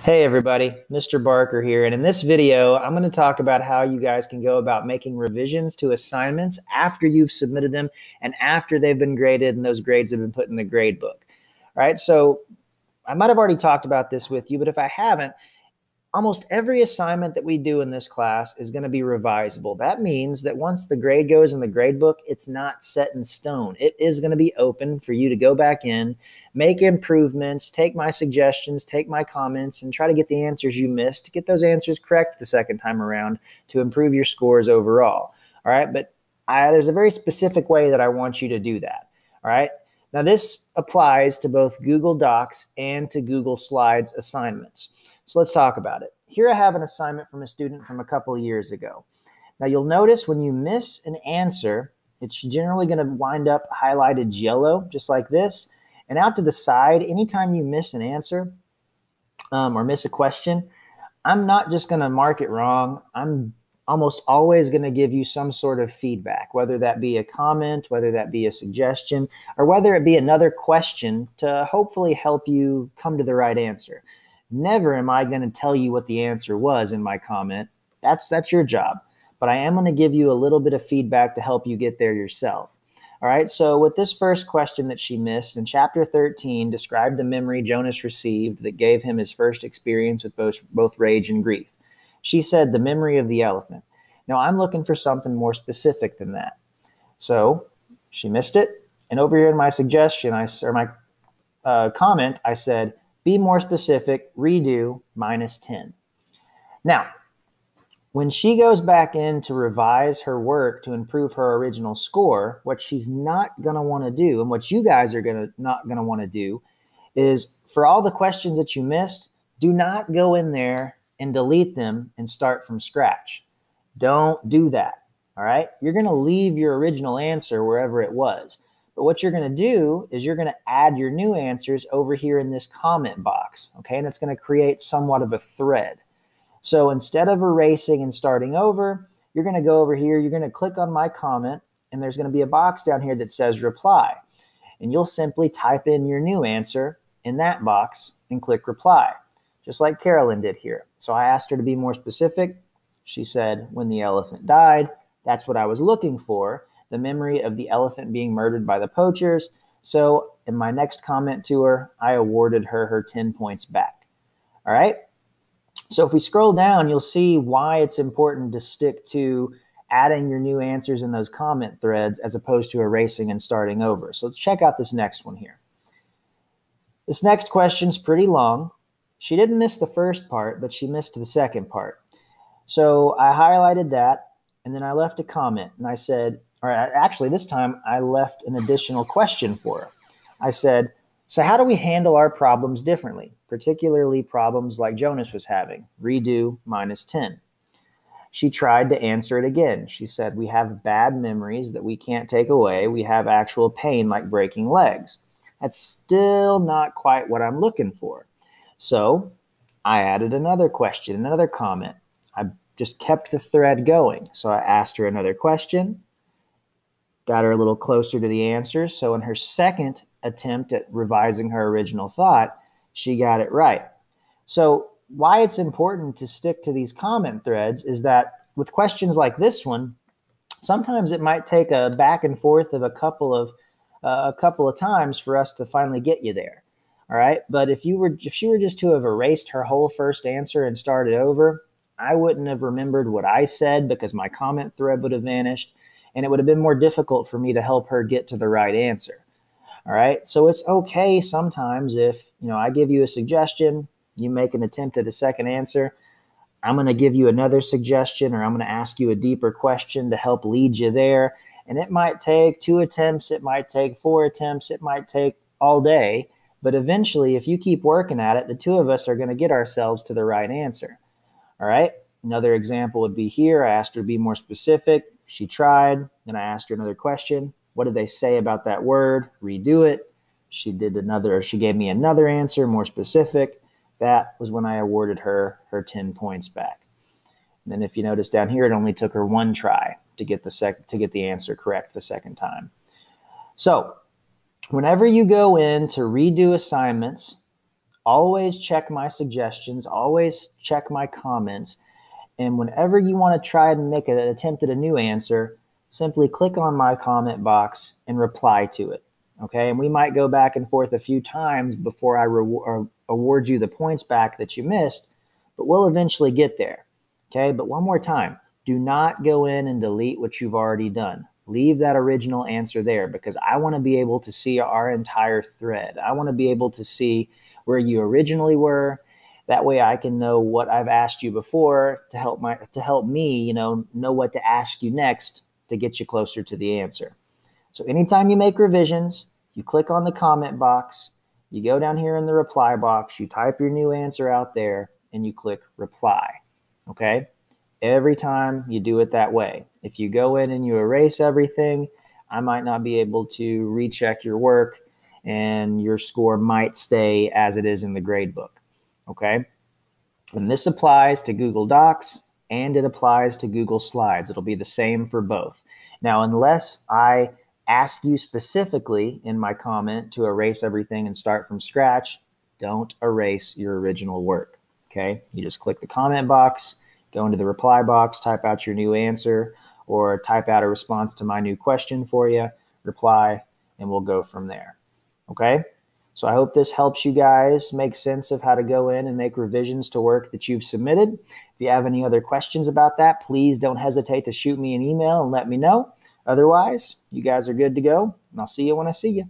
Hey everybody, Mr. Barker here, and in this video, I'm going to talk about how you guys can go about making revisions to assignments after you've submitted them and after they've been graded and those grades have been put in the grade book. All right, so I might have already talked about this with you, but if I haven't, almost every assignment that we do in this class is going to be revisable. That means that once the grade goes in the grade book, it's not set in stone. It is going to be open for you to go back in, make improvements, take my suggestions, take my comments, and try to get the answers you missed, get those answers correct the second time around to improve your scores overall. All right, but there's a very specific way that I want you to do that. All right. Now, this applies to both Google Docs and to Google Slides assignments. So let's talk about it. Here I have an assignment from a student from a couple of years ago. Now you'll notice when you miss an answer, it's generally going to wind up highlighted yellow, just like this. And out to the side, anytime you miss an answer or miss a question, I'm not just going to mark it wrong. I'm almost always going to give you some sort of feedback, whether that be a comment, whether that be a suggestion, or whether it be another question to hopefully help you come to the right answer. Never am I going to tell you what the answer was in my comment. That's your job. But I am going to give you a little bit of feedback to help you get there yourself. All right, so with this first question that she missed, in chapter 13, described the memory Jonas received that gave him his first experience with both rage and grief. She said the memory of the elephant. Now I'm looking for something more specific than that. So she missed it. And over here in my suggestion, my comment, I said, be more specific, redo -10. Now, when she goes back in to revise her work to improve her original score, what she's not going to want to do, and what you guys are not going to want to do, is for all the questions that you missed, do not go in there and delete them and start from scratch. Don't do that, all right? You're going to leave your original answer wherever it was. But what you're going to do is you're going to add your new answers over here in this comment box, okay? And it's going to create somewhat of a thread. So instead of erasing and starting over, you're going to go over here, you're going to click on my comment, and there's going to be a box down here that says reply. And you'll simply type in your new answer in that box and click reply, just like Carolyn did here. So I asked her to be more specific. She said, when the elephant died. That's what I was looking for. The memory of the elephant being murdered by the poachers. So in my next comment to her, I awarded her 10 points back. All right. So if we scroll down, you'll see why it's important to stick to adding your new answers in those comment threads as opposed to erasing and starting over. So let's check out this next one here. This next question's pretty long. She didn't miss the first part, but she missed the second part. So I highlighted that, and then I left a comment, and I said, or actually this time I left an additional question for her. I said, so how do we handle our problems differently, particularly problems like Jonas was having? Redo -10. She tried to answer it again. She said, we have bad memories that we can't take away. We have actual pain like breaking legs. That's still not quite what I'm looking for. So I added another question, another comment. I just kept the thread going. So I asked her another question, got her a little closer to the answer. So in her second attempt at revising her original thought, she got it right. So why it's important to stick to these comment threads is that with questions like this one, sometimes it might take a back and forth of a couple of times for us to finally get you there. All right. But if she were just to have erased her whole first answer and started over, I wouldn't have remembered what I said because my comment thread would have vanished, and it would have been more difficult for me to help her get to the right answer. All right. So it's okay sometimes if, I give you a suggestion, you make an attempt at a second answer, I'm going to give you another suggestion, or I'm going to ask you a deeper question to help lead you there. And it might take 2 attempts. It might take 4 attempts. It might take all day. But eventually, if you keep working at it, the two of us are going to get ourselves to the right answer. All right. Another example would be here. I asked her to be more specific. She tried. Then I asked her another question. What did they say about that word? Redo it. She gave me another answer, more specific. That was when I awarded her 10 points back. And then if you notice down here, it only took her one try to get the answer correct the second time. So whenever you go in to redo assignments, always check my suggestions, always check my comments. And whenever you want to try and make an attempt at a new answer, simply click on my comment box and reply to it. Okay, and we might go back and forth a few times before I award you the points back that you missed, but we'll eventually get there. Okay, but one more time, do not go in and delete what you've already done. Leave that original answer there, because I want to be able to see our entire thread. I want to be able to see where you originally were. That way I can know what I've asked you before to help me, know what to ask you next to get you closer to the answer. So anytime you make revisions, you click on the comment box, you go down here in the reply box, you type your new answer out there, and you click reply. Okay? Every time you do it that way. If you go in and you erase everything, I might not be able to recheck your work, and your score might stay as it is in the grade book. Okay? And this applies to Google Docs and it applies to Google Slides. It'll be the same for both. Now, unless I ask you specifically in my comment to erase everything and start from scratch, don't erase your original work. Okay? You just click the comment box, go into the reply box, type out your new answer, or type out a response to my new question for you, reply, and we'll go from there. Okay? So I hope this helps you guys make sense of how to go in and make revisions to work that you've submitted. If you have any other questions about that, please don't hesitate to shoot me an email and let me know. Otherwise, you guys are good to go, and I'll see you when I see you.